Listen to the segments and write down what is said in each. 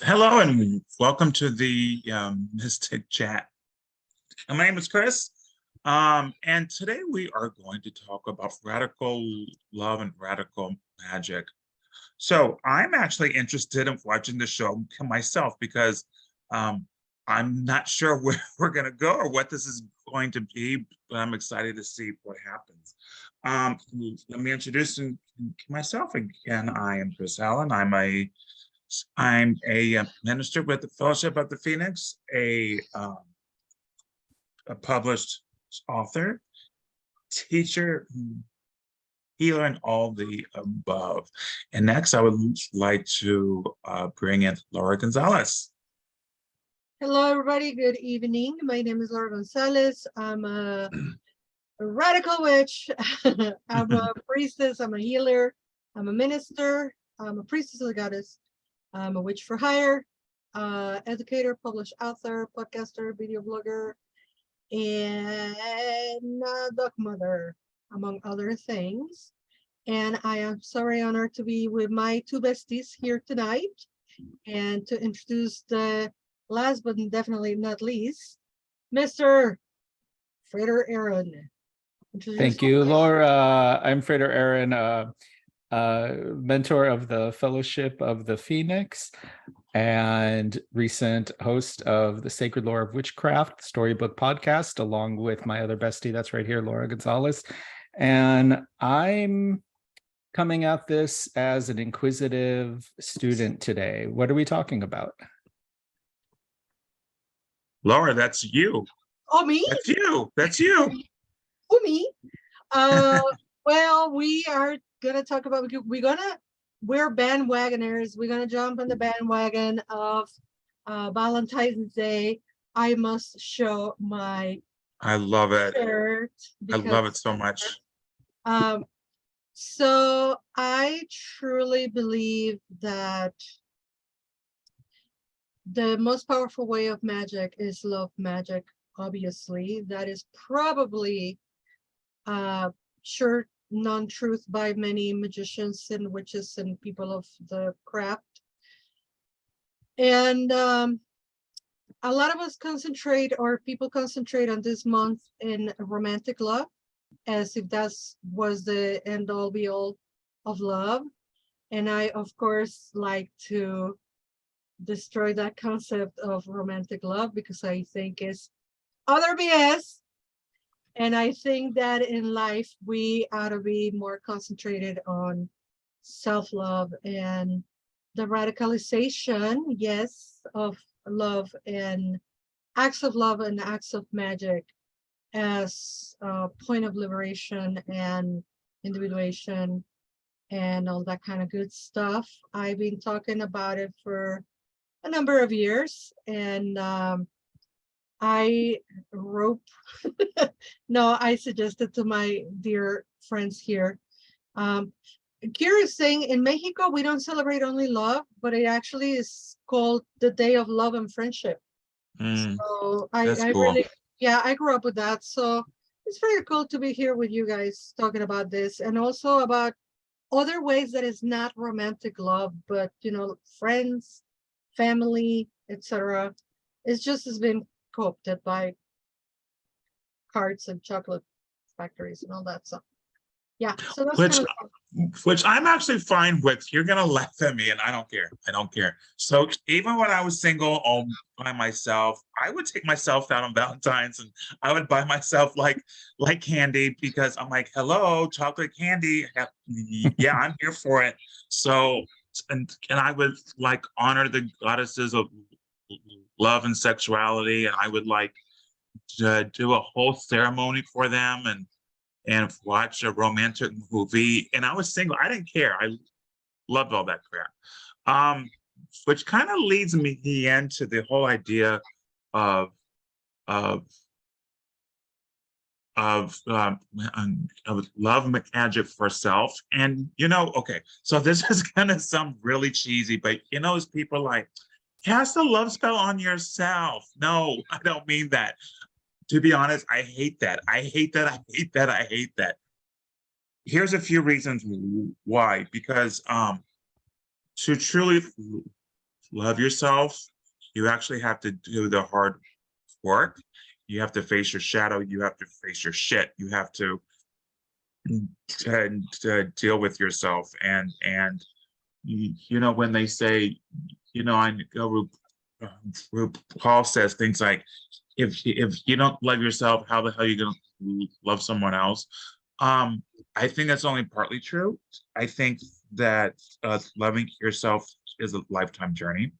Hello and welcome to the Mystic Chat. My name is Chris, and today we are going to talk about radical love and radical magic. So I'm actually interested in watching the show myself because I'm not sure where we're going to go or what this is going to be, but I'm excited to see what happens. Let me introduce myself again. I am Chris Allen. I'm a minister with the Fellowship of the Phoenix, a published author, teacher, healer, and all the above. And next, I would like to bring in Laura Gonzalez. Hello, everybody. Good evening. My name is Laura Gonzalez. I'm a radical witch. I'm a priestess. I'm a healer. I'm a minister. I'm a priestess of the goddess. I'm a witch for hire, educator, published author, podcaster, video blogger, and dog mother, among other things. And I am so very honored to be with my two besties here tonight and to introduce the last but definitely not least, Mr. Frater Aaron. Thank you, Laura. I'm Frater Aaron, mentor of the Fellowship of the Phoenix and recent host of the Sacred Lore of Witchcraft Storybook podcast, along with my other bestie that's right here, Laura Gonzalez. And I'm coming at this as an inquisitive student today. What are we talking about? Laura, that's you. Oh, me? That's you. That's you. Oh, me? Well, we are gonna talk about, we're bandwagoners. We're gonna jump on the bandwagon of Valentine's Day. I must show my I love it. shirt. I love it so much. So I truly believe that the most powerful way of magic is love magic. Obviously, that is probably sure non-truth by many magicians and witches and people of the craft. And a lot of us concentrate, or people concentrate on this month in romantic love, as if that was the end all be all of love. And I, of course, like to destroy that concept of romantic love because I think it's other BS. And I think that in life, we ought to be more concentrated on self-love and the radicalization, yes, of love and acts of love and acts of magic as a point of liberation and individuation and all that kind of good stuff. I've been talking about it for a number of years, and I wrote, no, I suggested to my dear friends here. Curious thing, in Mexico, we don't celebrate only love, but it actually is called the Day of Love and Friendship. So I cool. really, yeah, I grew up with that. So it's very cool to be here with you guys talking about this and also about other ways that is not romantic love, but, you know, friends, family, etc. It's just has been co-opted by cards and chocolate factories and all that stuff. Yeah, so that's which I'm actually fine with. You're gonna laugh at me, and I don't care. I don't care. So even when I was single by myself, I would take myself out on Valentine's, and I would buy myself like candy because I'm like, hello, chocolate candy. Yeah, I'm here for it. So and I would like honor the goddesses of love and sexuality, and I would like do a whole ceremony for them and watch a romantic movie. And I was single. I didn't care. I loved all that crap. Which kind of leads me into the whole idea of love magic for self. And you know, okay, so this is gonna sound really cheesy, but you know, as people like, cast a love spell on yourself. No, I don't mean that. To be honest, I hate that. I hate that. I hate that. I hate that. Here's a few reasons why. Because to truly love yourself, you actually have to do the hard work. You have to face your shadow. You have to face your shit. You have to deal with yourself. And when they say, I know Paul says things like, if you don't love yourself, how the hell are you gonna love someone else? I think that's only partly true. I think that loving yourself is a lifetime journey.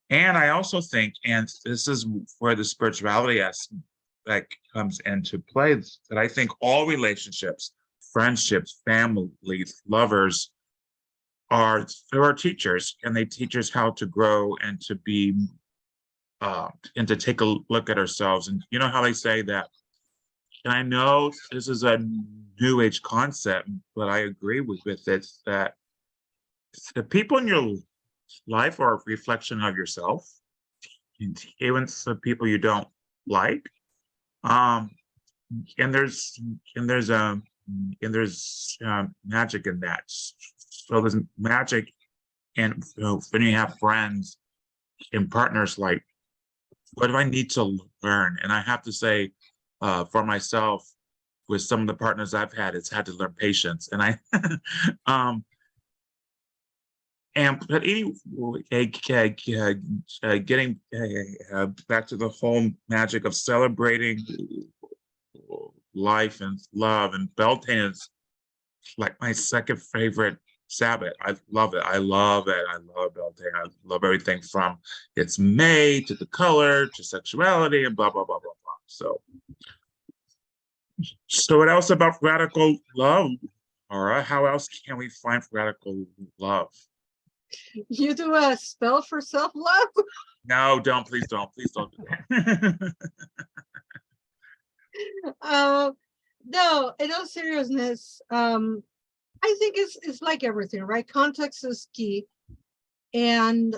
And I also think, and this is where the spirituality aspect comes into play, that I think all relationships, friendships, families, lovers there are teachers, and they teach us how to grow and to be and to take a look at ourselves. And you know how they say that, and I know this is a new age concept, but I agree with it, that the people in your life are a reflection of yourself, even the people you don't like. Um, and there's magic in that. So there's magic, and when you have friends and partners, like, what do I need to learn? And I have to say, for myself, with some of the partners I've had, it's had to learn patience. And I, but anyway, getting back to the whole magic of celebrating life and love, and Beltane is like my second favorite Sabbath. I love it. I love it. I love Beltane. I love everything from its made to the color to sexuality and blah blah blah blah blah. So what else about radical love, Laura? How else can we find radical love? You do a spell for self-love? No, please don't do that. No, in all seriousness, I think it's like everything, right? Context is key, and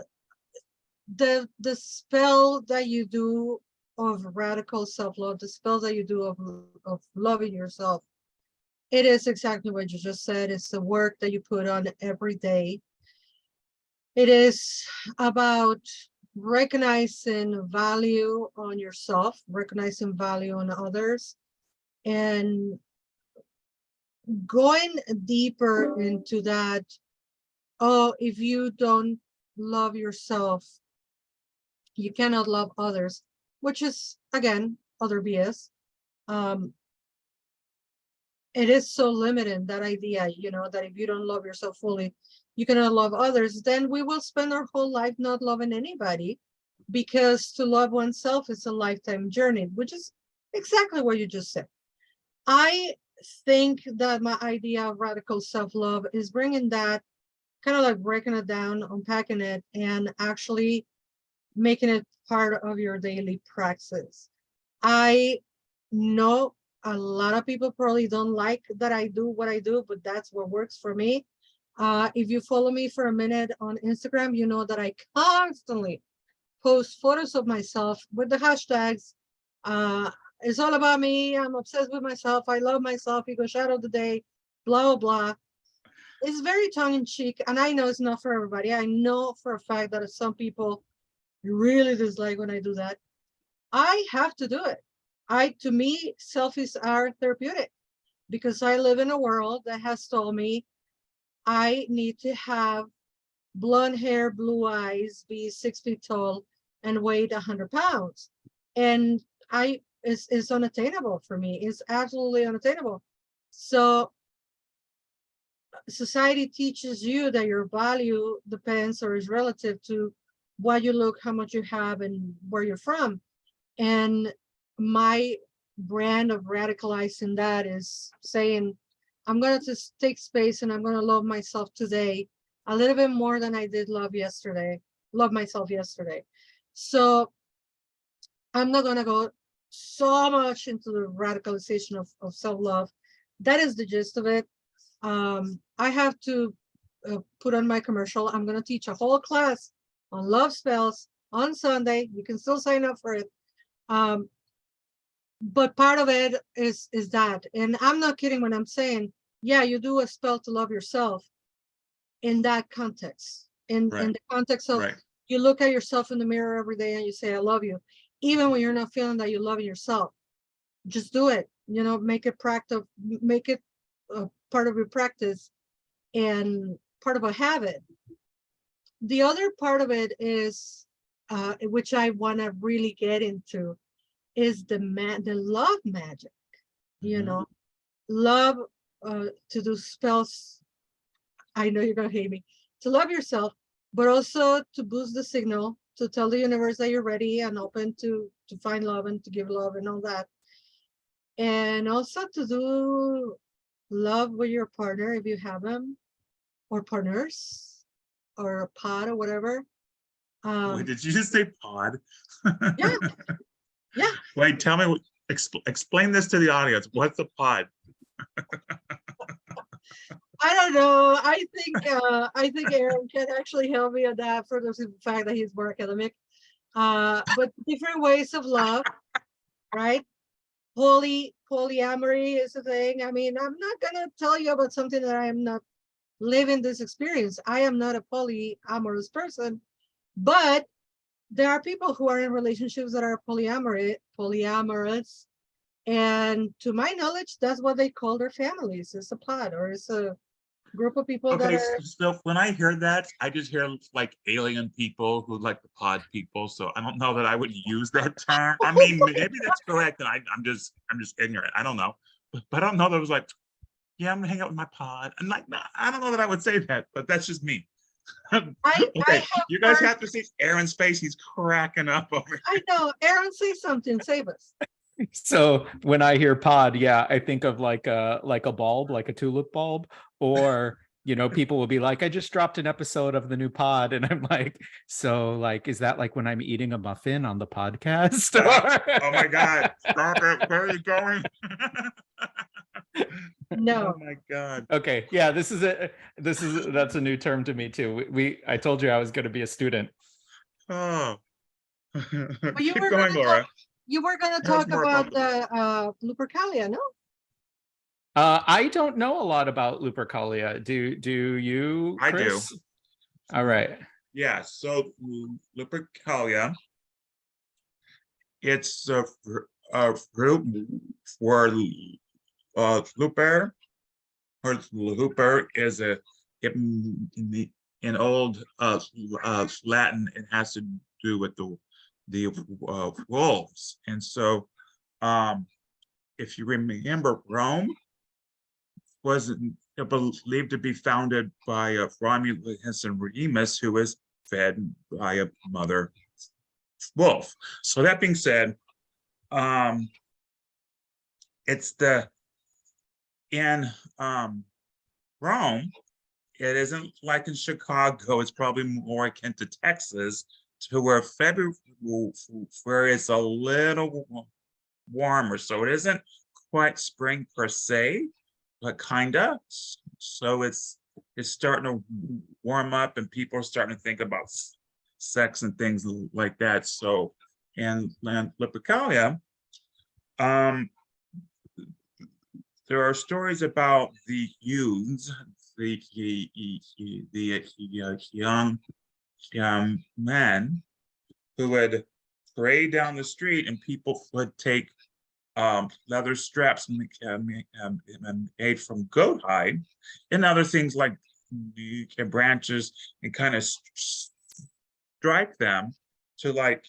the spell that you do of radical self-love, the spell that you do of loving yourself, it is exactly what you just said. It's the work that you put on every day. It is about recognizing value on yourself, recognizing value on others, and going deeper into that. Oh, if you don't love yourself, you cannot love others, which is, again, other BS. It is so limiting, that idea, that if you don't love yourself fully, you cannot love others. Then we will spend our whole life not loving anybody, because to love oneself is a lifetime journey, which is exactly what you just said. I think that my idea of radical self-love is bringing that, kind of like breaking it down, unpacking it, and actually making it part of your daily praxis. I know a lot of people probably don't like that I do what I do, but that's what works for me. If you follow me for a minute on Instagram, you know that I constantly post photos of myself with the hashtags. It's all about me. I'm obsessed with myself. I love myself. Ego shadow of the day, blah, blah, blah. It's very tongue-in-cheek, and I know it's not for everybody. I know for a fact that some people really dislike when I do that. I have to do it. To me, selfies are therapeutic, because I live in a world that has told me I need to have blonde hair, blue eyes, be 6 feet tall, and weigh 100 pounds. And it's unattainable for me. It's absolutely unattainable. So society teaches you that your value depends or is relative to what you look, how much you have, and where you're from. And my brand of radicalizing that is saying, I'm going to just take space, and I'm going to love myself today a little bit more than I did love myself yesterday. So I'm not going to go so much into the radicalization of self-love. That is the gist of it. I have to put on my commercial. I'm going to teach a whole class on love spells on Sunday. You can still sign up for it. But part of it is that, and I'm not kidding when I'm saying, yeah, you do a spell to love yourself in that context, in the context of You look at yourself in the mirror every day and you say, I love you. Even when you're not feeling that you love yourself, just do it. You know, make it part of your practice and part of a habit. The other part of it is, which I want to really get into, is the love magic. You know, love to do spells. I know you're gonna hate me. To love yourself, but also to boost the signal, to tell the universe that you're ready and open to find love and to give love and all that. And also to do love with your partner if you have them, or partners, or a pod or whatever. Wait, did you just say pod? Yeah, yeah. Wait, tell me, explain this to the audience. What's a pod? I don't know. I think Aaron can actually help me on that for the simple fact that he's more academic. But different ways of love, right? Polyamory is a thing. I mean, I'm not gonna tell you about something that I am not living this experience. I am not a polyamorous person, but there are people who are in relationships that are polyamorous. And to my knowledge, that's what they call their families. It's a pod, or it's a group of people that Okay, are. so when I hear that, I just hear like alien people who like the pod people. So I don't know that I would use that term. I mean, maybe that's correct, and I'm just ignorant. I don't know, but I don't know that it was like, yeah, I'm gonna hang out with my pod. And like, nah, I don't know that I would say that, but that's just me. I Okay, have you guys heard, have to see Aaron's face. He's cracking up over here. I know. Aaron, say something. Save us. So when I hear pod, yeah, I think of like a bulb, like a tulip bulb, or people will be like, I just dropped an episode of the new pod, and I'm like, so like, is that like when I'm eating a muffin on the podcast? Oh my God, stop it. Where are you going? No. Oh my God. Okay, yeah, that's a new term to me too. I told you I was going to be a student. Oh. But you Keep were going, gonna Laura. Tell us talk more about about the Lupercalia, no? I don't know a lot about Lupercalia. Do you, I do. Chris? All right. Yeah, so Lupercalia, it's a fruit for Luper, or Luper is in old Latin. It has to do with the wolves, and so if you remember, Rome was believed to be founded by Romulus and Remus, who was fed by a mother wolf. So that being said, it's in Rome, it isn't like in Chicago. It's probably more akin to Texas, to where February, where it's a little warmer. So it isn't quite spring per se, but kinda. So it's starting to warm up, and people are starting to think about sex and things like that. So in Lupercalia, there are stories about the youths, the young men who would parade down the street, and people would take leather straps made from goat hide and other things like branches, and kind of strike them to like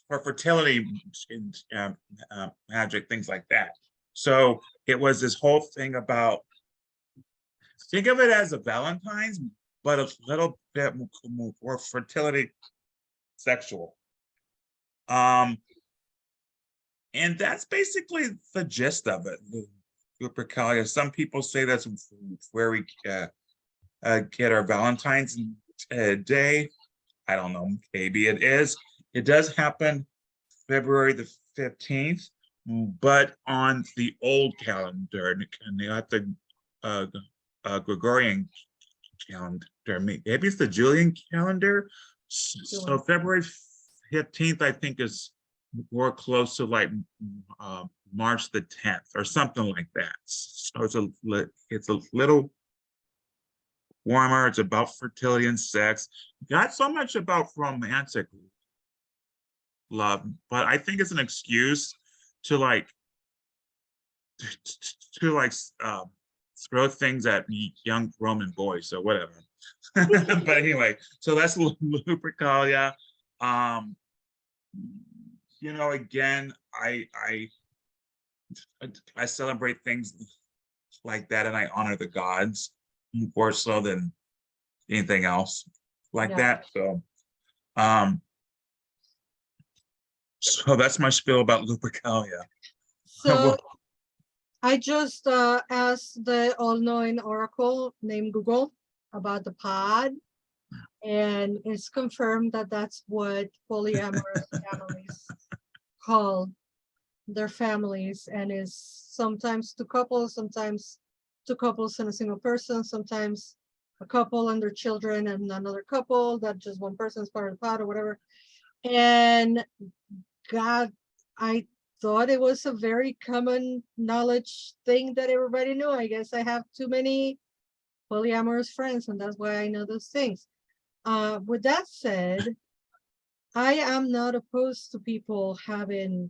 for fertility magic, things like that. So it was this whole thing about, think of it as a Valentine's, but a little bit more fertility sexual. And that's basically the gist of it. Lupercalia. Some people say that's where we get our Valentine's Day. I don't know. Maybe it is. It does happen February the 15th, but on the old calendar, and not the Gregorian calendar. Maybe it's the Julian calendar. So February 15th, I think, is more close to like March the 10th or something like that. So it's a little warmer. It's about fertility and sex. Not so much about romantic love, but I think it's an excuse to like to like throw things at young Roman boys. So whatever. But anyway, so that's Lupercalia. Um, you know, again, I celebrate things like that, and I honor the gods more so than anything else like Yeah. that. Um, so that's my spiel about Lupercalia. So I just asked the all-knowing oracle named Google about the pod, and it's confirmed that that's what polyamorous families call their families, and is sometimes two couples and a single person, sometimes a couple and their children and another couple, that just one person is part of the pod or whatever. And God, I thought it was a very common knowledge thing that everybody knew. I guess I have too many polyamorous friends, and that's why I know those things. With that said, I am not opposed to people having,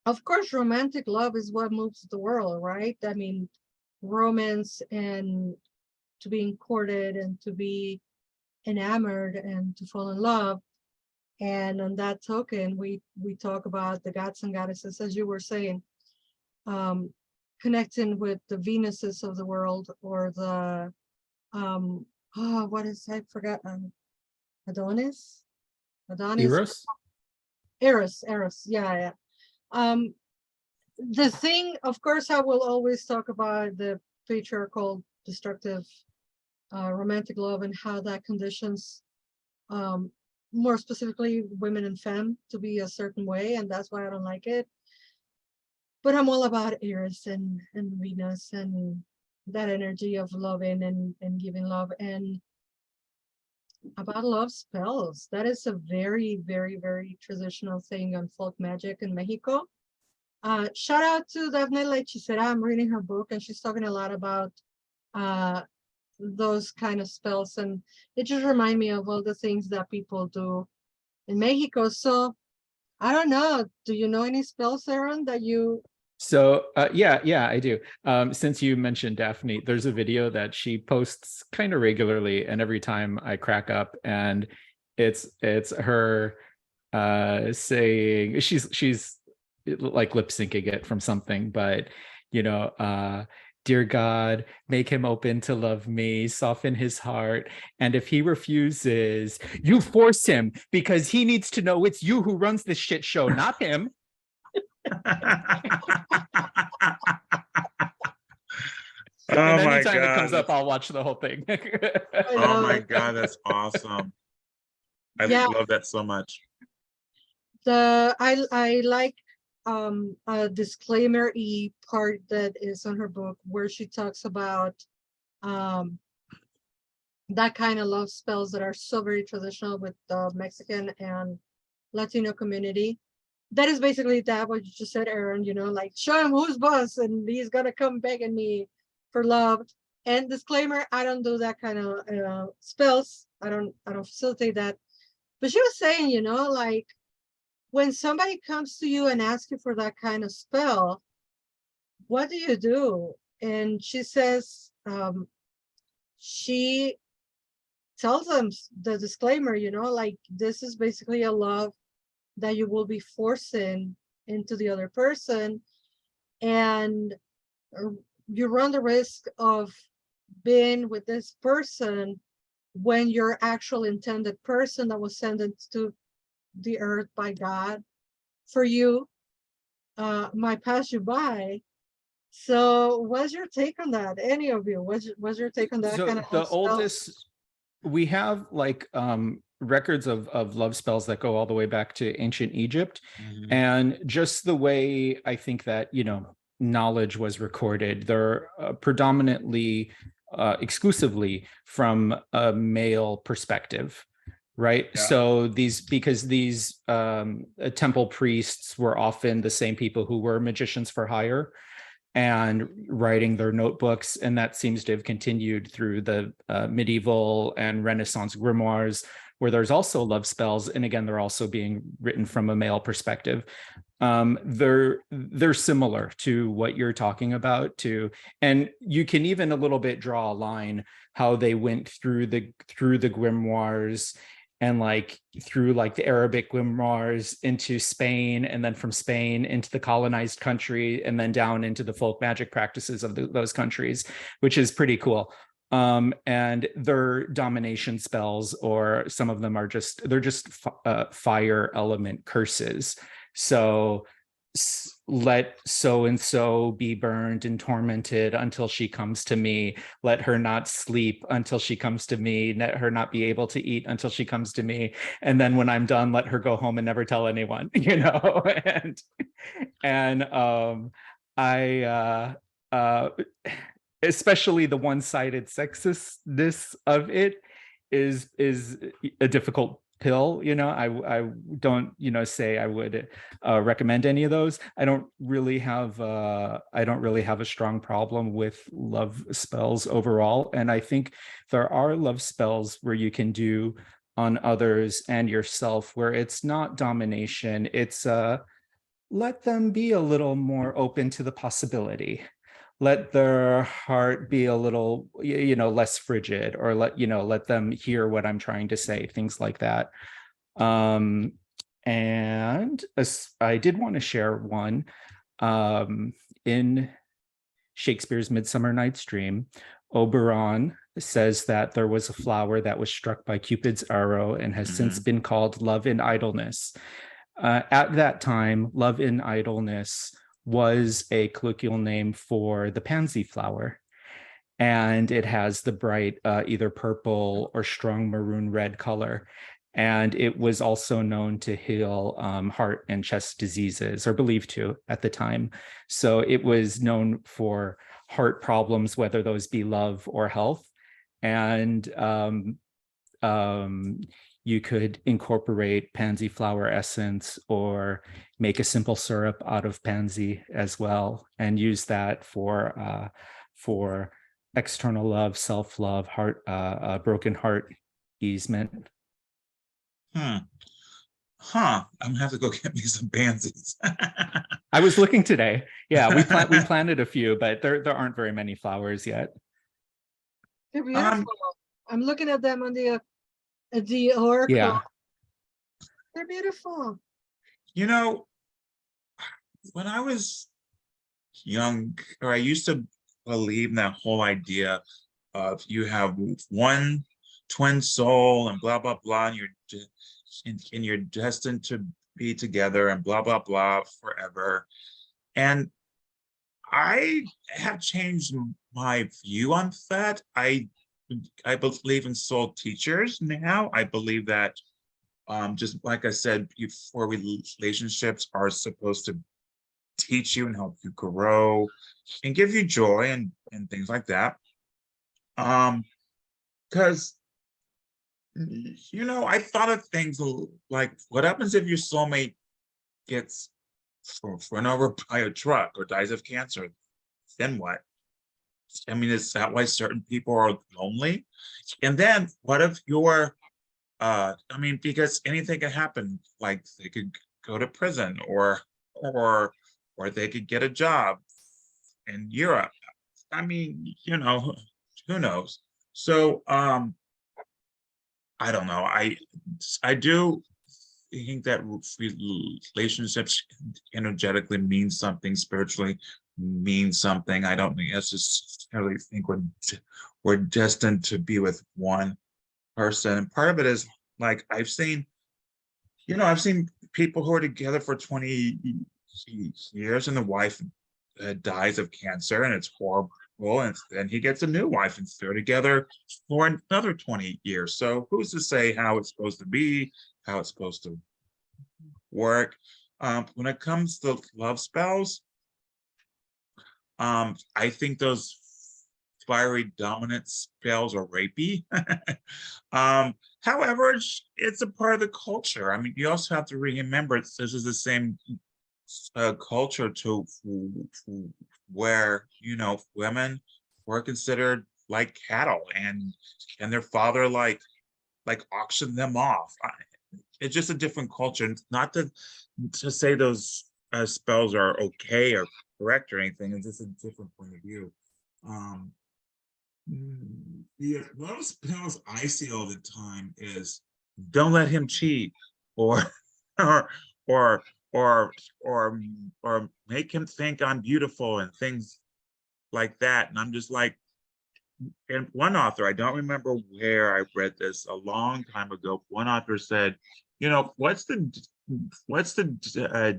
of course, romantic love is what moves the world, right? I mean, romance and to being courted and to be enamored and to fall in love. And on that token, we talk about the gods and goddesses, as you were saying, connecting with the Venuses of the world, or the what is, I forgot, Adonis, Eros, yeah. The thing, of course, I will always talk about the patriarchal, destructive, romantic love, and how that conditions, more specifically, women and femme to be a certain way, and that's why I don't like it. But I'm all about Eros and Venus and that energy of loving and giving love, and about love spells. That is a very, very, very traditional thing on folk magic in Mexico. Shout out to Daphne La Hechicera. I'm reading her book, and she's talking a lot about those kind of spells, and it just reminds me of all the things that people do in Mexico. So I don't know, do you know any spells, Aaron, that you... So yeah, I do. Since you mentioned Daphne, there's a video that she posts kind of regularly, and every time I crack up, and it's her saying, she's like lip syncing it from something, but you know, dear God, make him open to love me, soften his heart, and if he refuses, you force him, because he needs to know it's you who runs this shit show, not him. Oh And my anytime God, it comes up, I'll watch the whole thing. Oh my God, that's awesome. I love that so much. I like a disclaimer-y part that is on her book, where she talks about that kind of love spells that are so very traditional with the Mexican and Latino community. That is basically that what you just said, Aaron, you know, like show him who's boss and he's gonna come begging me for love. And disclaimer, I don't do that kind of spells. I don't facilitate that. But she was saying, you know, like when somebody comes to you and asks you for that kind of spell, what do you do? And she says, she tells them the disclaimer, you know, like this is basically a love that you will be forcing into the other person, and you run the risk of being with this person when your actual intended person that was sent to the earth by God for you might pass you by. So what's your take on that? Any of you? What's your take on that So kind of the love spell? oldest, we have like records of love spells that go all the way back to ancient Egypt. Mhm. And just the way I think that, you know, knowledge was recorded, they're predominantly exclusively from a male perspective, right? Yeah. So because these temple priests were often the same people who were magicians for hire, and writing their notebooks. And that seems to have continued through the medieval and Renaissance grimoires, where there's also love spells. And again, they're also being written from a male perspective. They're similar to what you're talking about too. And you can even a little bit draw a line how they went through the grimoires, and like through like the Arabic grimoires into Spain, and then from Spain into the colonized country, and then down into the folk magic practices of those countries, which is pretty cool. And their domination spells, or some of them are they're just fire element curses. So let so and so be burned and tormented until she comes to me. Let her not sleep until she comes to me. Let her not be able to eat until she comes to me. And then when I'm done, let her go home and never tell anyone, you know. And I especially the one-sided sexistness of it is a difficult pill. You know, I don't, you know, say I would recommend any of those. I don't really have a strong problem with love spells overall. And I think there are love spells where you can do on others and yourself where it's not domination. It's let them be a little more open to the possibility. Let their heart be a little, you know, less frigid, or let them hear what I'm trying to say, things like that. And I did want to share one. In Shakespeare's Midsummer Night's Dream, Oberon says that there was a flower that was struck by Cupid's arrow and has since been called love in idleness. At that time, love in idleness was a colloquial name for the pansy flower. And it has the bright, either purple or strong maroon red color. And it was also known to heal heart and chest diseases, or believed to at the time. So it was known for heart problems, whether those be love or health. And you could incorporate pansy flower essence or make a simple syrup out of pansy as well, and use that for external love, self-love, heart, broken heart easement. I'm gonna have to go get me some pansies. I was looking today. Yeah, we planted a few, but there aren't very many flowers yet. They're beautiful. I'm looking at them on the oracle. Yeah. They're beautiful. You know, when I was young, or I used to believe in that whole idea of you have one twin soul and blah blah blah, and you're destined to be together and blah blah blah forever. And I have changed my view on that. I believe in soul teachers now. I believe that just like I said before, relationships are supposed to teach you and help you grow and give you joy and things like that. Because you know, I thought of things like, what happens if your soulmate gets run over by a truck or dies of cancer? Then what? I mean, is that why certain people are lonely? And then what if you're I mean, because anything can happen, like they could go to prison or they could get a job in Europe. I mean, you know, who knows? So I don't know. I do think that relationships energetically mean something, spiritually mean something. I don't necessarily think we're destined to be with one person. And part of it is, like, I've seen people who are together for 20 years and the wife dies of cancer, and it's horrible. And then he gets a new wife and they're together for another 20 years. So who's to say how it's supposed to be, how it's supposed to work? When it comes to love spells, I think those fiery dominant spells are rapey. However, it's a part of the culture. I mean, you also have to remember this is the same culture where, women were considered like cattle, and their father auctioned them off. It's just a different culture. And not to say those spells are okay or correct or anything. It's just a different point of view. One of the spells I see all the time is don't let him cheat, or or or or or make him think I'm beautiful and things like that. And I'm just like, and one author, I don't remember where I read this a long time ago. One author said, what's the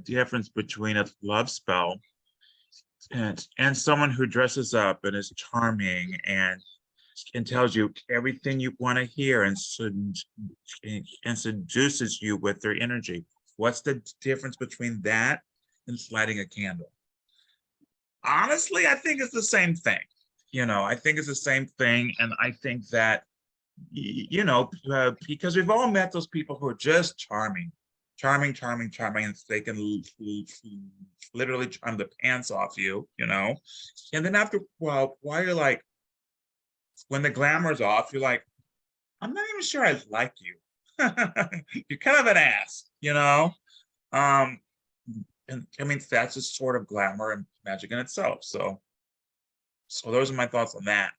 difference between a love spell and someone who dresses up and is charming and tells you everything you want to hear and seduces you with their energy? What's the difference between that and lighting a candle? Honestly, I think it's the same thing. I think it's the same thing. And I think that, because we've all met those people who are just charming, and they can literally charm the pants off you, and then after a while you're like, when the glamour's off, you're like, I'm not even sure I like you. You're kind of an ass, and I mean, that's just sort of glamour and magic in itself. So those are my thoughts on that.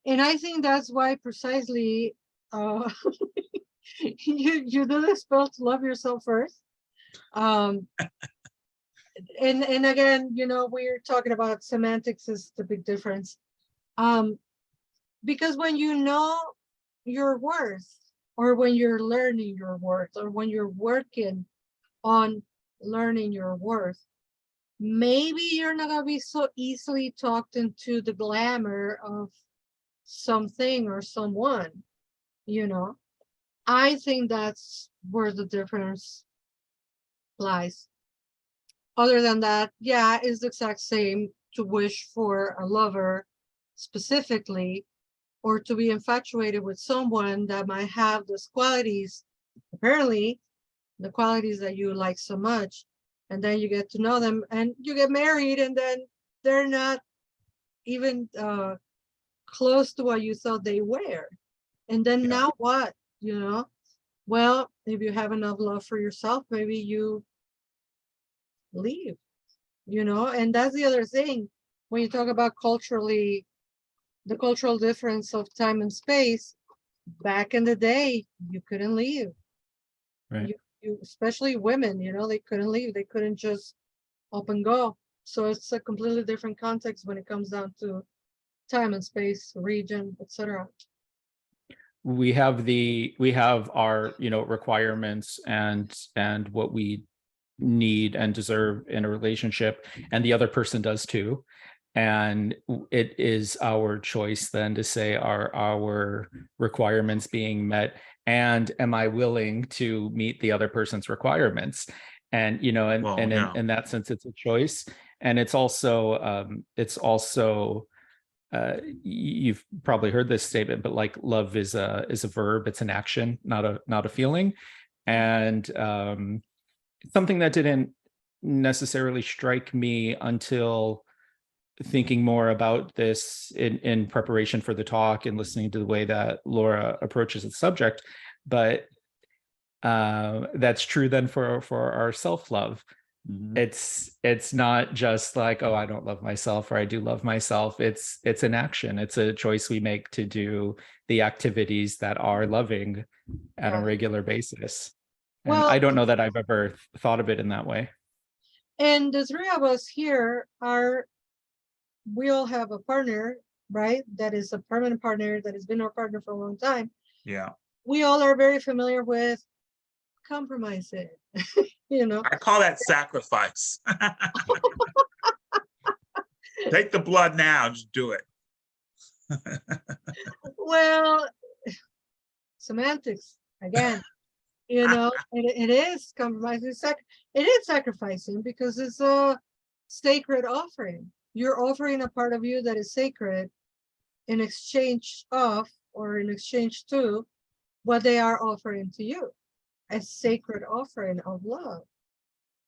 And I think that's why precisely you do the spell to love yourself first. And again, we're talking about semantics is the big difference. Because when you know your worth, or when you're learning your worth, or when you're working on learning your worth, maybe you're not going to be so easily talked into the glamour of something or someone. I think that's where the difference lies. Other than that, yeah, it's the exact same to wish for a lover specifically, or to be infatuated with someone that might have those qualities, apparently the qualities that you like so much, and then you get to know them and you get married, and then they're not even close to what you thought they were. And then now what? Well, if you have enough love for yourself, maybe you leave, and that's the other thing. When you talk about the cultural difference of time and space, back in the day, you couldn't leave. Right. You especially women, they couldn't leave. They couldn't just up and go. So it's a completely different context when it comes down to time and space, region, etc. We have our requirements and what we need and deserve in a relationship, and the other person does too. And it is our choice then to say, are our requirements being met, and am I willing to meet the other person's requirements? And in that sense, it's a choice. And it's also you've probably heard this statement, but like, love is a verb. It's an action, not a feeling. And something that didn't necessarily strike me until thinking more about this in preparation for the talk and listening to the way that Laura approaches the subject. But that's true then for our self-love. Mm-hmm. It's not just like, oh, I don't love myself, or I do love myself. It's an action. It's a choice we make to do the activities that are loving at a regular basis. And well, I don't know that I've ever thought of it in that way. And the three of us here we all have a partner, right? That is a permanent partner, that has been our partner for a long time. Yeah. We all are very familiar with compromising. I call that sacrifice. Take the blood now, just do it. Well, semantics again. It is compromising. It is sacrificing because it's a sacred offering. You're offering a part of you that is sacred in exchange of, or in exchange to, what they are offering to you. A sacred offering of love.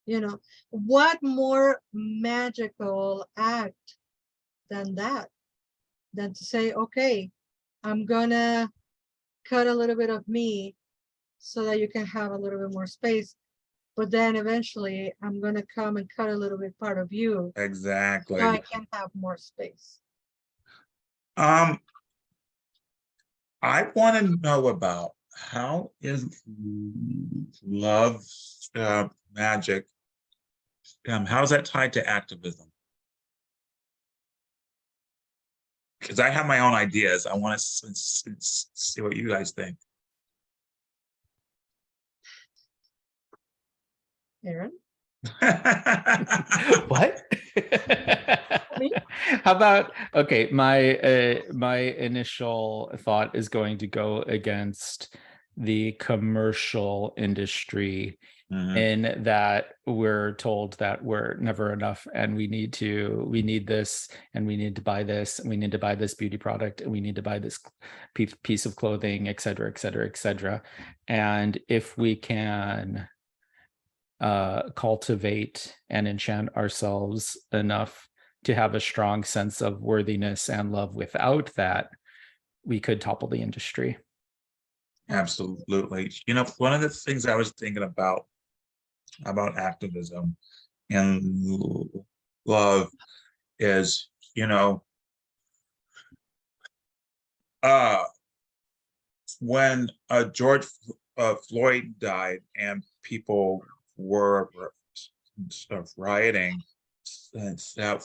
You know, what more magical act than that? Than to say, okay, I'm gonna cut a little bit of me so that you can have a little bit more space. But then eventually I'm gonna come and cut a little bit part of you so Exactly. I can have more space. I want to know about how is love magic? How is that tied to activism? Because I have my own ideas. I want to see what you guys think. Aaron? What? Me? How about, okay, my initial thought is going to go against the commercial industry Mhm. in that we're told that we're never enough and we need this and we need to buy this and we need to buy this beauty product and we need to buy this piece of clothing, et cetera, et cetera, et cetera. And if we can cultivate and enchant ourselves enough to have a strong sense of worthiness and love without that, we could topple the industry. Absolutely. You know, one of the things I was thinking about activism and love is, you know, when George Floyd died and people were rioting, that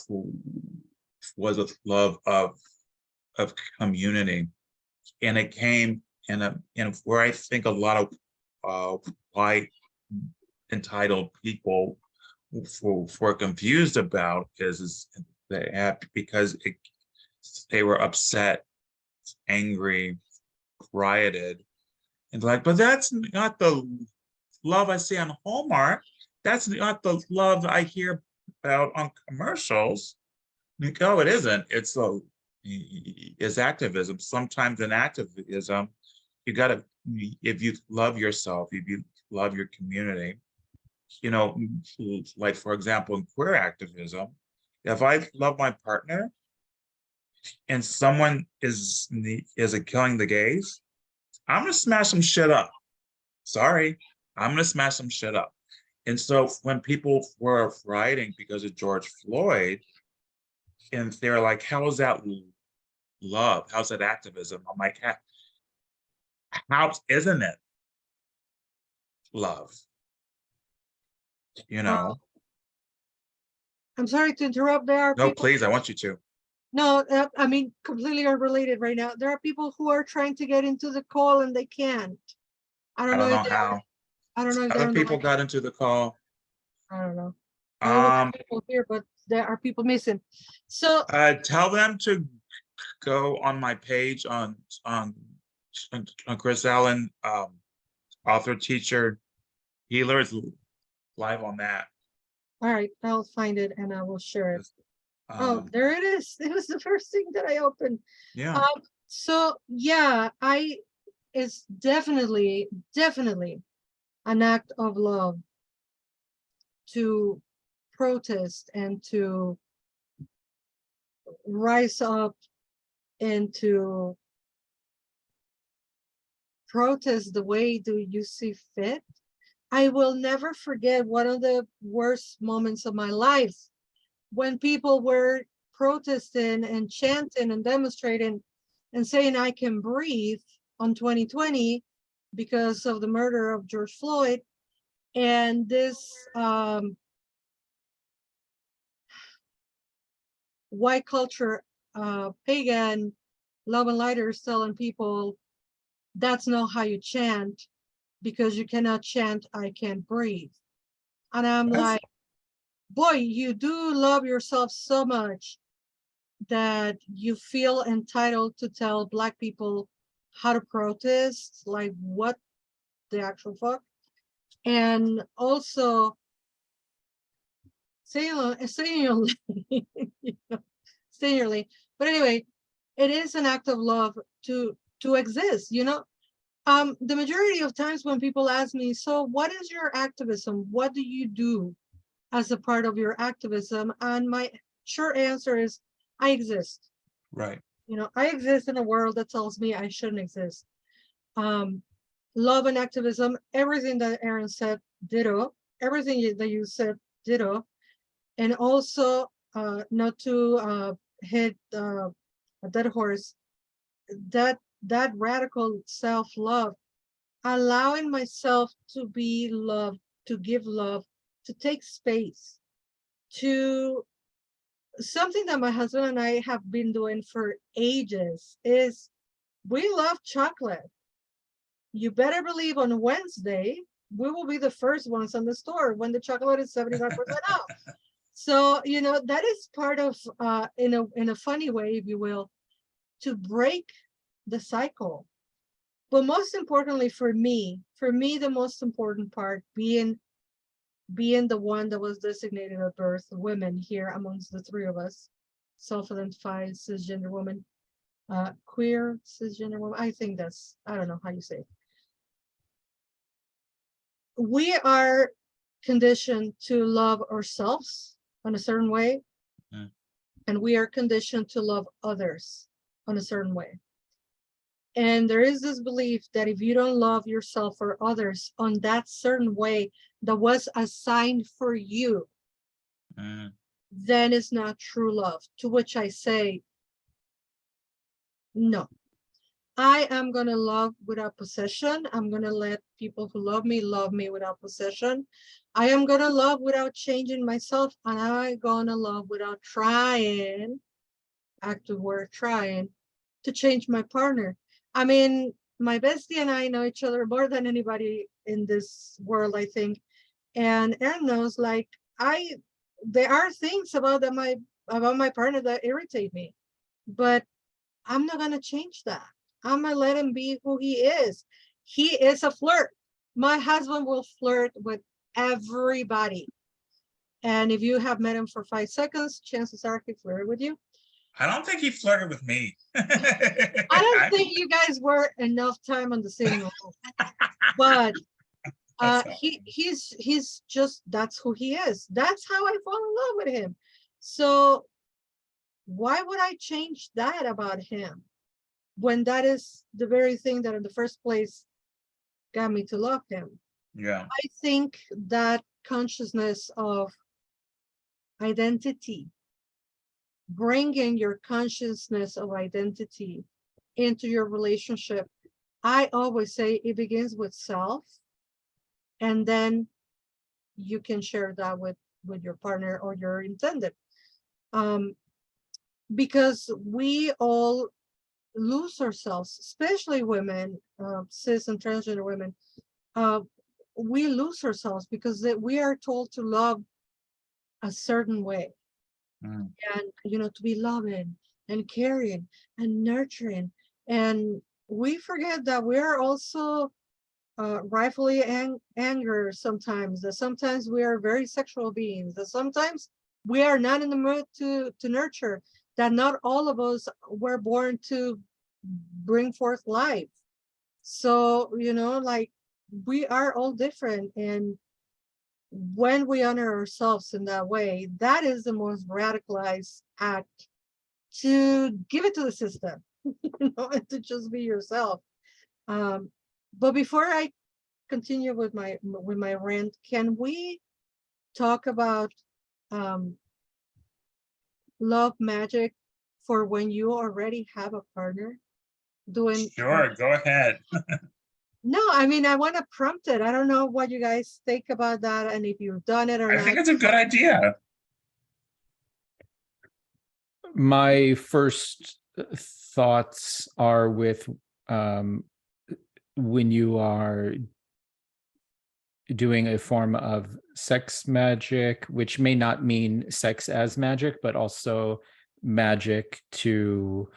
was a love of community, and it came in where I think a lot of white entitled people were confused about is they had, because they were upset, angry, rioted, and like, but that's not the love I see on Hallmark. That's not the love I hear about on commercials. No, it isn't. It's activism. Sometimes in activism, you gotta, if you love yourself, if you love your community, you know, like for example, in queer activism, if I love my partner and someone is killing the gays, I'm gonna smash some shit up. Sorry, I'm gonna smash some shit up. And so when people were rioting because of George Floyd, and they're like, how is that love? How's that activism? I'm like, how isn't it love? You know? I'm sorry to interrupt. There are No, people. please, I want you to. No, I mean, completely unrelated right now. There are people who are trying to get into the call and they can't. I I don't know don't know if they're, how. I don't know if they're Other on the people line. got into the call. I don't know. I look Um, at people here, but there are people missing. So tell them to go on my page on Chris Allen, author, teacher, healer is live on that. all right, I'll find it and I will share it. Oh, Um, there it is. It was the first thing that I opened. yeah, So yeah, it's definitely an act of love to protest and to rise up and to protest the way do you see fit. I will never forget one of the worst moments of my life when people were protesting and chanting and demonstrating and saying I can breathe on 2020 because of the murder of George Floyd. And this white culture, pagan love and lighters telling people that's not how you chant because you cannot chant I can't breathe. And I'm like, boy, you do love yourself so much that you feel entitled to tell Black people how to protest, like what the actual fuck. And also stay in your lane, stay in your lane. But anyway, it is an act of love to exist, you know. The majority of times when people ask me, so what is your activism? What do you do? as a part of your activism? And my short answer is, I exist. Right. You know, I exist in a world that tells me I shouldn't exist. Love and activism, everything that Aaron said, ditto. Everything that you said, ditto. And also, not to hit a dead horse, that radical self-love, allowing myself to be loved, to give love, to take space, to something that my husband and I have been doing for ages is we love chocolate. You better believe on Wednesday, we will be the first ones on the store when the chocolate is 75% off. So, you know, that is part of, in a funny way, if you will, to break the cycle. But most importantly for me, the most important part being the one that was designated at birth, women here amongst the three of us, self-identified cisgender woman, queer cisgender woman. I think that's, I don't know how you say it. We are conditioned to love ourselves in a certain way, and we are conditioned to love others in a certain way. And there is this belief that if you don't love yourself or others on that certain way that was assigned for you, then it's not true love. To which I say, no. I am going to love without possession. I'm going to let people who love me without possession. I am going to love without changing myself, and I'm going to love without trying, active word, trying to change my partner. I mean, my bestie and I know each other more than anybody in this world, I think. And Aaron knows, like, there are things about my partner that irritate me, but I'm not going to change that. I'm going to let him be who he is. He is a flirt. My husband will flirt with everybody. And if you have met him for 5 seconds, chances are he flirted with you. I don't think he flirted with me. I don't think you guys were enough time on the same level. But he's just, that's who he is. That's how I fall in love with him. So why would I change that about him when that is the very thing that in the first place got me to love him? Yeah. I think that consciousness of identity, bringing your consciousness of identity into your relationship, I always say it begins with self, and then you can share that with your partner or your intended. Because we all lose ourselves, especially women, cis and transgender women. We lose ourselves because we are told to love a certain way, and you know, to be loving and caring and nurturing, and we forget that we are also rightfully anger sometimes, that sometimes we are very sexual beings, that sometimes we are not in the mood to nurture, that not all of us were born to bring forth life. So, you know, like, we are all different, and when we honor ourselves in that way, that is the most radicalized act, to give it to the system, you know, and to just be yourself. But before I continue with my rant, can we talk about love magic for when you already have a partner doing? Sure, go ahead. No, I mean, I want to prompt it. I don't know what you guys think about that, and if you've done it or I not. think it's a good idea. My first thoughts are with when you are doing a form of sex magic, which may not mean sex as magic, but also magic to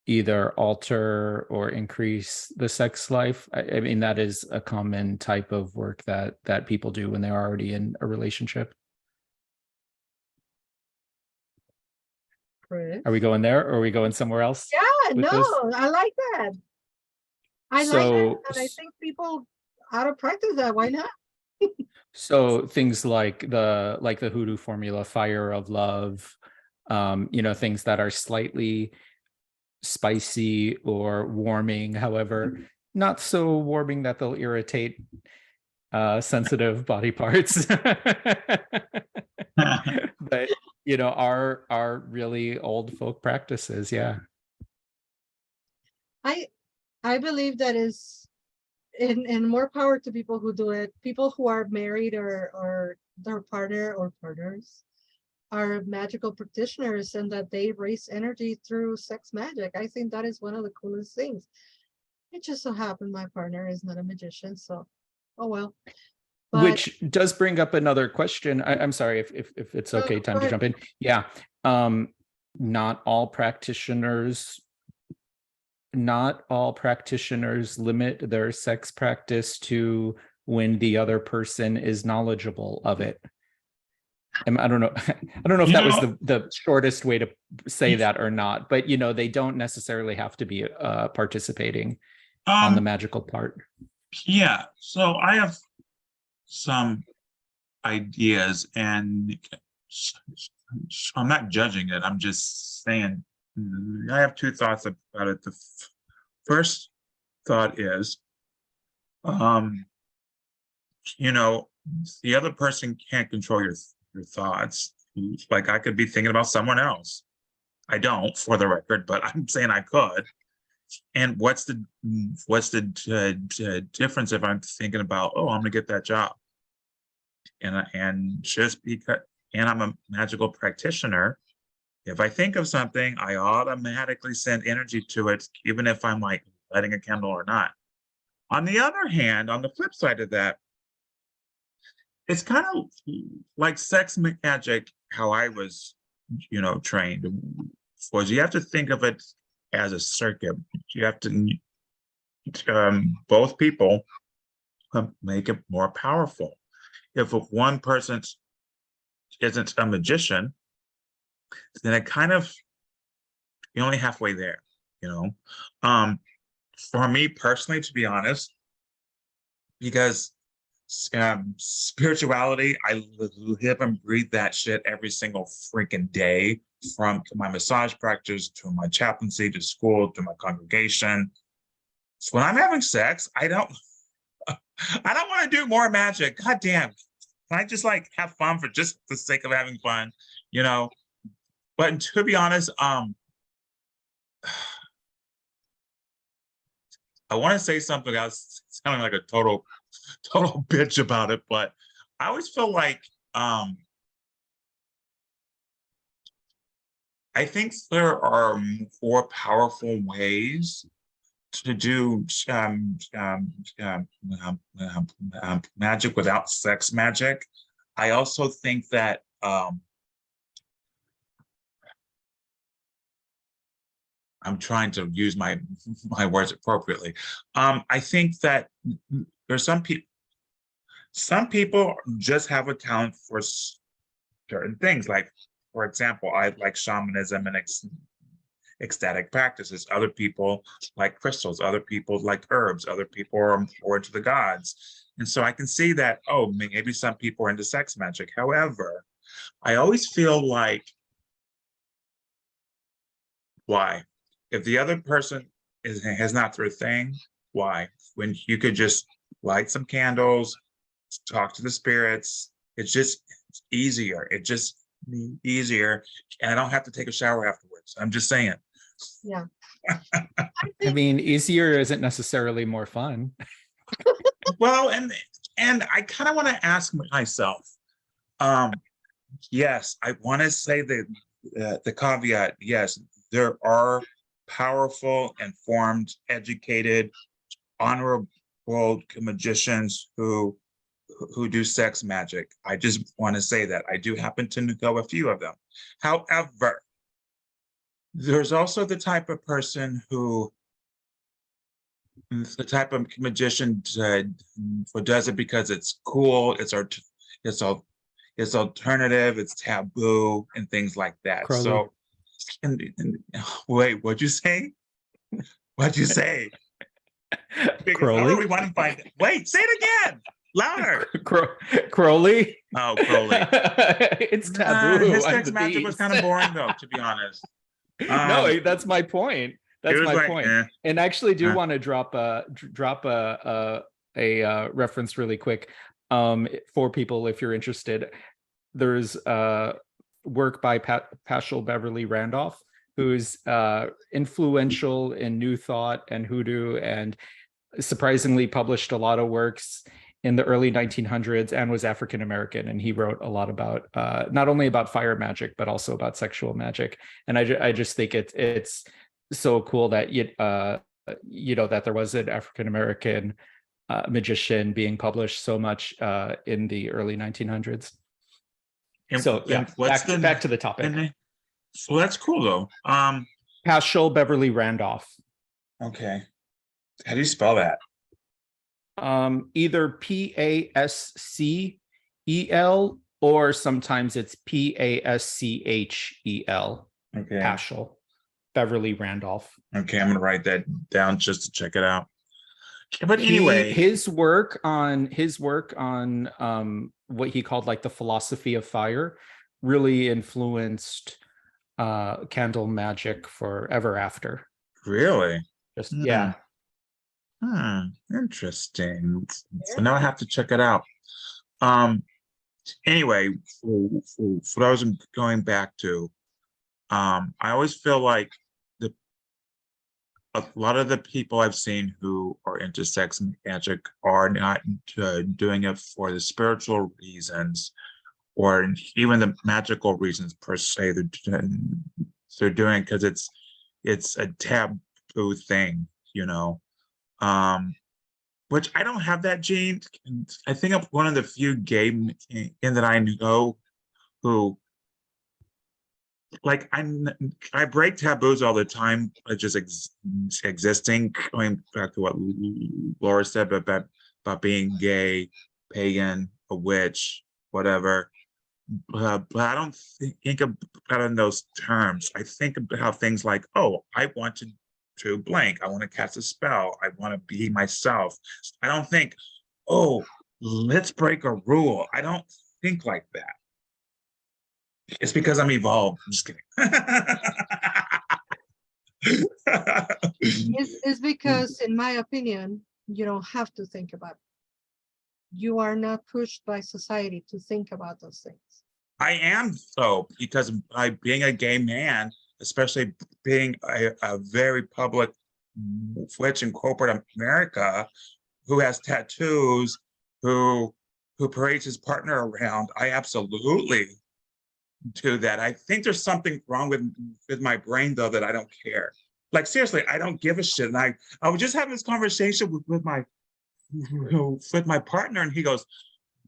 either alter or increase the sex life. I mean, that is a common type of work that people do when they're already in a relationship. Chris? Are we going there, or are we going somewhere else? Yeah, with no, this? I like that. I like that, and I think people ought to practice that. Why not? So things like the hoodoo formula, fire of love, things that are slightly spicy or warming, however, not so warming that they'll irritate sensitive body parts. But are really old folk practices. Yeah. I believe that is, and more power to people who do it. People who are married or their partner or partners are magical practitioners, and that they raise energy through sex magic. I think that is one of the coolest things. It just so happened my partner is not a magician, so oh well. But Which does bring up another question. I'm sorry if it's no, okay, go time to ahead. jump in. Yeah. Not all practitioners limit their sex practice to when the other person is knowledgeable of it. And I don't know if that was the shortest way to say that or not, but they don't necessarily have to be participating on the magical part. Yeah, so I have some ideas, and I'm not judging it. I'm just saying I have two thoughts about it. The first thought is, the other person can't control your thoughts. Like, I could be thinking about someone else. I don't, for the record, but I'm saying I could. And what's the difference if I'm thinking about, oh, I'm gonna get that job, and just because, and I'm a magical practitioner, if I think of something, I automatically send energy to it, even if I'm like lighting a candle or not. On the other hand, on the flip side of that, it's kind of like sex magic, how I was, trained, was you have to think of it as a circuit. You have to, both people make it more powerful. If one person isn't a magician, then it kind of, you're only halfway there, For me personally, to be honest, because spirituality, I live and breathe that shit every single freaking day, from my massage practice to my chaplaincy to school to my congregation. So when I'm having sex, I don't want to do more magic. God damn. Can I just like have fun for just the sake of having fun, But to be honest, I want to say something else, sounding like a total bitch about it, but I always feel like I think there are more powerful ways to do magic without sex magic. I also think that I'm trying to use my words appropriately. I think that there's some people just have a talent for certain things. Like, for example, I like shamanism and ecstatic practices. Other people like crystals. Other people like herbs. Other people are more into the gods. And so I can see that, oh, maybe some people are into sex magic. However, I always feel like, why? If the other person has not their thing, why? When you could just light some candles, talk to the spirits, it's easier. It's just easier, and I don't have to take a shower afterwards. I'm just saying. Yeah. I mean, easier isn't necessarily more fun. Well, and I kind of want to ask myself, yes, I want to say the caveat, yes, there are powerful, informed, educated, honorable magicians who do sex magic. I just want to say that I do happen to know a few of them. However, there's also the type of person who, the type of magician who does it because it's cool, it's alternative, it's taboo, and things like that. Crowley. So, wait, what'd you say? What'd you say? Because Crowley? we want to find. Wait, say it again. Louder. Crowley. Oh, Crowley. It's taboo. His I'm sex the magic was beast. kind of boring, though, to be honest. No, that's my point. It That's was my like, point. eh, And I actually do eh. want to drop a reference really quick for people if you're interested. There's work by Paschal Beverly Randolph, who's influential in New Thought and Hoodoo, and surprisingly published a lot of works in the early 1900s, and was African American, and he wrote a lot about not only about fire magic but also about sexual magic. And I just think it's so cool that that there was an African American magician being published so much in the early 1900s. And, So yeah, what's back to the topic. So that's cool, though. Paschal Beverly Randolph. Okay. How do you spell that? Either Pascel or sometimes it's Paschel. Okay. Paschal Beverly Randolph. Okay, I'm gonna write that down just to check it out. But anyway, his work on what he called like the philosophy of fire really influenced candle magic for ever after. really? Just yeah. Interesting. So now I have to check it out. Anyway, what I was going back to, I always feel like a lot of the people I've seen who are into sex magic are not doing it for the spiritual reasons or even the magical reasons per se. They're doing it because it's a taboo thing, which I don't have that gene. I think I'm one of the few gay men that I know who, like, I break taboos all the time, just existing. Going back to what Laura said about being gay, pagan, a witch, whatever. But I don't think about it in those terms. I think about things like, oh, I want to blank. I want to cast a spell. I want to be myself. I don't think, oh, let's break a rule. I don't think like that. It's because I'm evolved. I'm just kidding. It's because, in my opinion, you don't have to think about it. You are not pushed by society to think about those things. I am, though, because by being a gay man, especially being a very public witch in corporate America, who has tattoos, who parades his partner around, I absolutely do that. I think there's something wrong with my brain, though, that I don't care. Like, seriously, I don't give a shit. And I was just having this conversation with my partner, and he goes,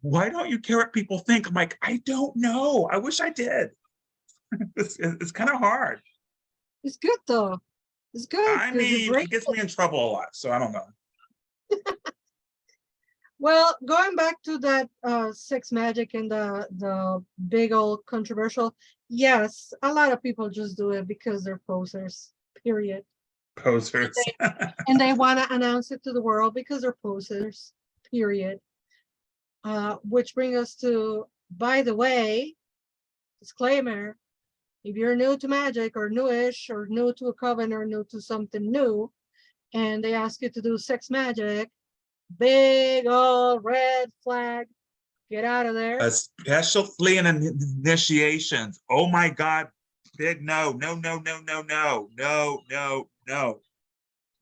why don't you care what people think? I'm like, I don't know. I wish I did. It's kind of hard. It's good, though. It's good. I mean, it gets me in trouble a lot, so I don't know. Well, going back to that sex magic and the big old controversial, yes, a lot of people just do it because they're posers, period. Posers. And they want to announce it to the world because they're posers, period. Which brings us to, by the way, disclaimer, if you're new to magic or newish or new to a coven or new to something new, and they ask you to do sex magic, big old red flag, get out of there. Especially in initiations. Oh my God, big no.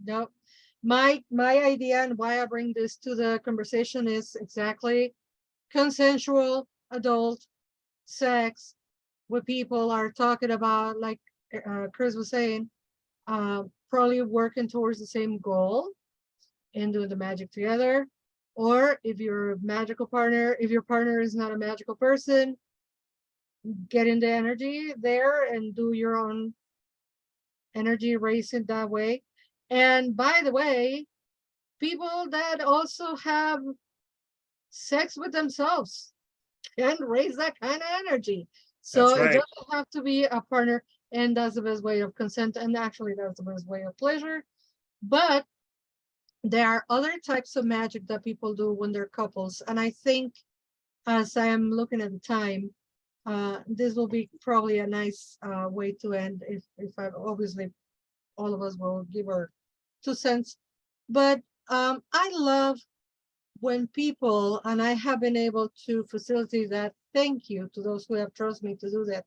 Nope. My idea and why I bring this to the conversation is exactly consensual adult sex, what people are talking about, like Chris was saying, probably working towards the same goal and doing the magic together. Or if you're a magical partner, if your partner is not a magical person, get in the energy there and do your own energy, race it that way. And by the way, people that also have sex with themselves can raise that kind of energy. So That's right. It doesn't have to be a partner, and that's the best way of consent, and actually that's the best way of pleasure. But there are other types of magic that people do when they're couples. And I think, as I am looking at the time, this will be probably a nice way to end, if I obviously all of us will give our 2 cents. But I love when people, and I have been able to facilitate that, thank you to those who have trusted me to do that.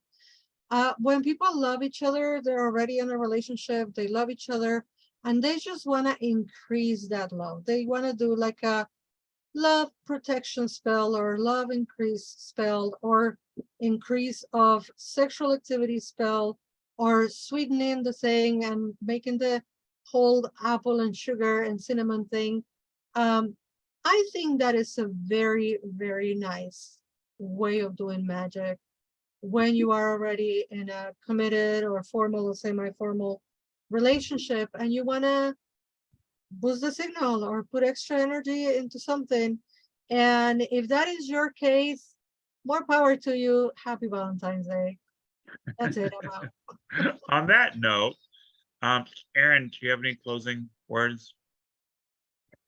When people love each other, they're already in a relationship, they love each other, and they just want to increase that love. They want to do like a love protection spell or love increase spell or increase of sexual activity spell or sweetening the thing and making the whole apple and sugar and cinnamon thing. I think that is a very, very nice way of doing magic when you are already in a committed or formal or semi-formal relationship and you want to boost the signal or put extra energy into something. And if that is your case, more power to you. Happy Valentine's Day. That's it. I'm out. On that note, Aaron, do you have any closing words?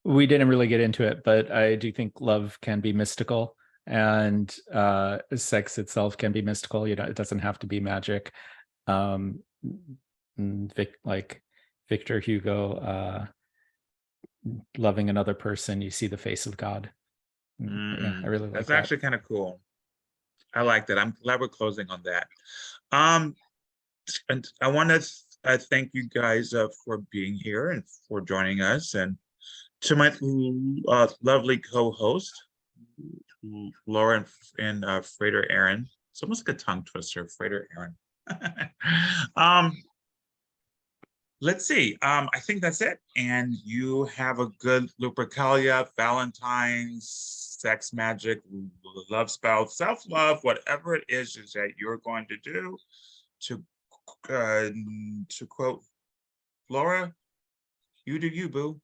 We didn't really get into it, but I do think love can be mystical, and sex itself can be mystical. You know, it doesn't have to be magic. Like Victor Hugo, loving another person, you see the face of God. Yeah, I really like That's that. actually kind of cool. I like that. I'm glad we're closing on that. And I want to thank you guys for being here and for joining us, and to my lovely co-host, Laura and Frater Aaron. It's almost like a tongue twister, Frater Aaron. Let's see. I think that's it. And you have a good Lupercalia, Valentine's, sex magic, love spell, self-love, whatever it is that you're going to do. To quote Laura, you do you, boo.